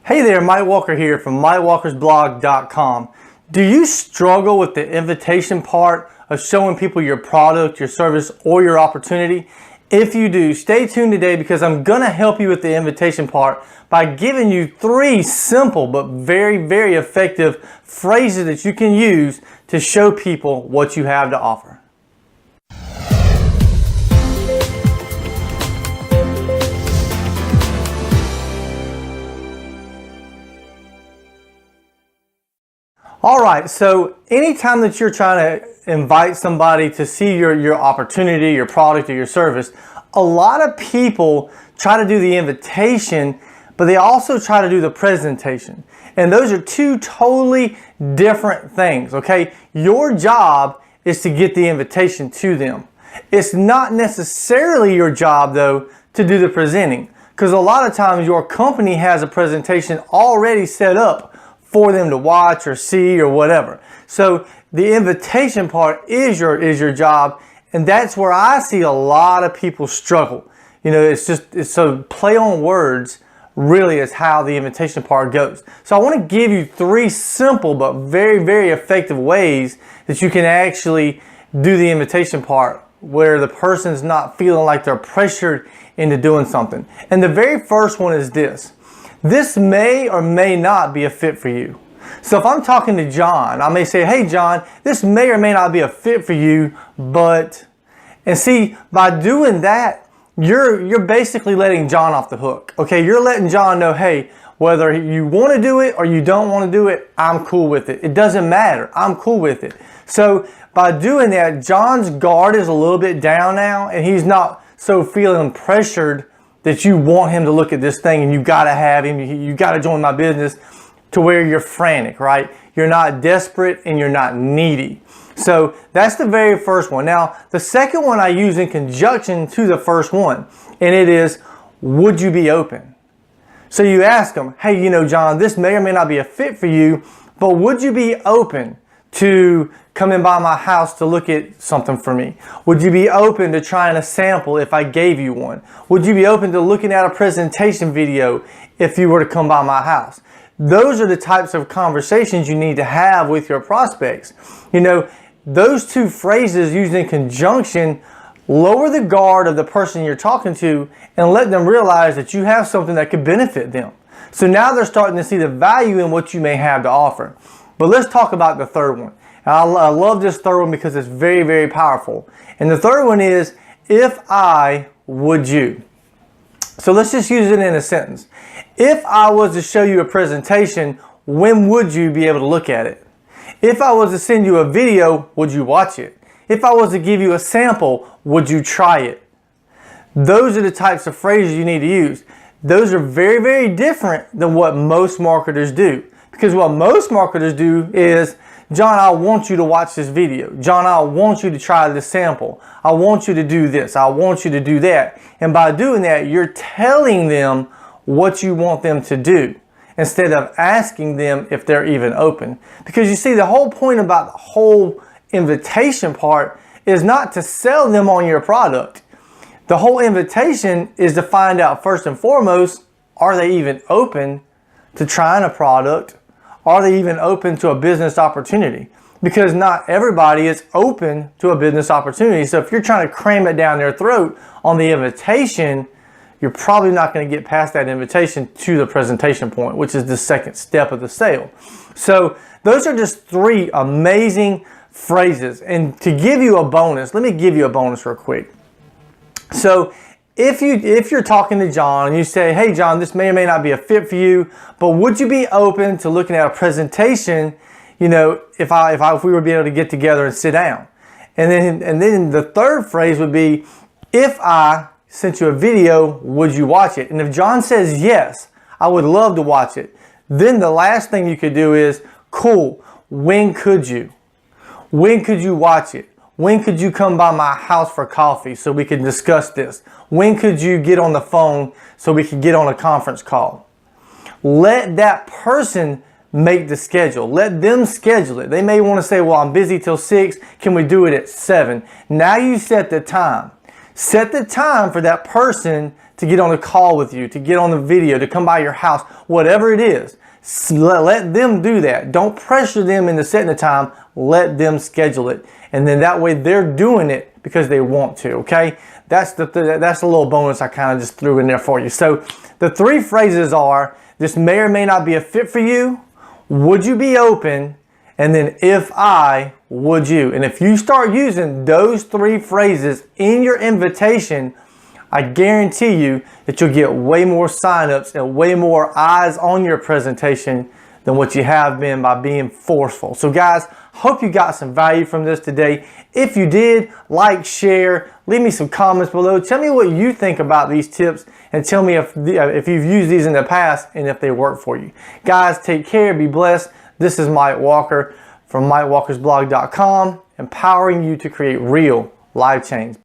Hey there, Mike Walker here from MikeWalkersBlog.com. Do you struggle with the invitation part of showing people your product, your service, or your opportunity? If you do, stay tuned today because I'm going to help you with the invitation part by giving you 3 simple but very effective phrases that you can use to show people what you have to offer. Alright, so anytime that you're trying to invite somebody to see your opportunity, your product, or your service, a lot of people try to do the invitation, but they also try to do the presentation. And those are 2 totally different things, okay? Your job is to get the invitation to them. It's not necessarily your job, though, to do the presenting, because a lot of times your company has a presentation already set up for them to watch or see or whatever. So the invitation part is your job, and that's where I see a lot of people struggle. You know, it's so play on words really is how the invitation part goes. So I want to give you 3 simple but very effective ways that you can actually do the invitation part where the person's not feeling like they're pressured into doing something. And the very first one is this. This may or may not be a fit for you. So if I'm talking to John, I may say, hey John, this may or may not be a fit for you, but, and see, by doing that, you're basically letting John off the hook. Okay, you're letting John know, hey, whether you want to do it or you don't want to do it, I'm cool with it. It doesn't matter. I'm cool with it. So by doing that, John's guard is a little bit down now, and he's not so feeling pressured that you want him to look at this thing and you got to have him, you got to join my business, to where you're frantic, right? You're not desperate and you're not needy. So that's the very first one. Now, the second one I use in conjunction to the first one, and it is, would you be open? So you ask them, hey, you know, John, this may or may not be a fit for you, but would you be open to coming by my house to look at something for me? Would you be open to trying a sample if I gave you one? Would you be open to looking at a presentation video if you were to come by my house? Those are the types of conversations you need to have with your prospects. You know, those 2 phrases used in conjunction lower the guard of the person you're talking to and let them realize that you have something that could benefit them. So now they're starting to see the value in what you may have to offer. But let's talk about the third one. And I love this third one because it's very powerful. And the third one is, if I, would you? So let's just use it in a sentence. If I was to show you a presentation, when would you be able to look at it? If I was to send you a video, would you watch it? If I was to give you a sample, would you try it? Those are the types of phrases you need to use. Those are very different than what most marketers do. Because what most marketers do is, John, I want you to watch this video. John, I want you to try this sample. I want you to do this. I want you to do that. And by doing that, you're telling them what you want them to do instead of asking them if they're even open. Because you see, the whole point about the whole invitation part is not to sell them on your product. The whole invitation is to find out first and foremost, are they even open to trying a product? Are they even open to a business opportunity? Because not everybody is open to a business opportunity. So if you're trying to cram it down their throat on the invitation, you're probably not going to get past that invitation to the presentation point, which is the second step of the sale. So those are just 3 amazing phrases. And to give you a bonus, let me give you a bonus real quick. So if you're talking to John and you say, hey John, this may or may not be a fit for you, but would you be open to looking at a presentation, you know, if we were be able to get together and sit down? And then the third phrase would be, if I sent you a video, would you watch it? And if John says yes, I would love to watch it, then the last thing you could do is, cool, when could you? When could you watch it? When could you come by my house for coffee so we could discuss this? When could you get on the phone so we could get on a conference call? Let that person make the schedule. Let them schedule it. They may want to say, well, I'm busy till 6. Can we do it at 7? Now you set the time. Set the time for that person to get on a call with you, to get on the video, to come by your house, whatever it is. Let them do that. Don't pressure them into setting the time. Let them schedule it. And then that way they're doing it because they want to, okay? That's a little bonus I kind of just threw in there for you. So the 3 phrases are, this may or may not be a fit for you. Would you be open? And then if I, would you? And if you start using those 3 phrases in your invitation, I guarantee you that you'll get way more signups and way more eyes on your presentation than what you have been by being forceful. So guys, hope you got some value from this today. If you did, like, share, leave me some comments below. Tell me what you think about these tips and tell me if you've used these in the past and if they work for you. Guys, take care, be blessed. This is Mike Walker from MikeWalkersBlog.com, empowering you to create real life change.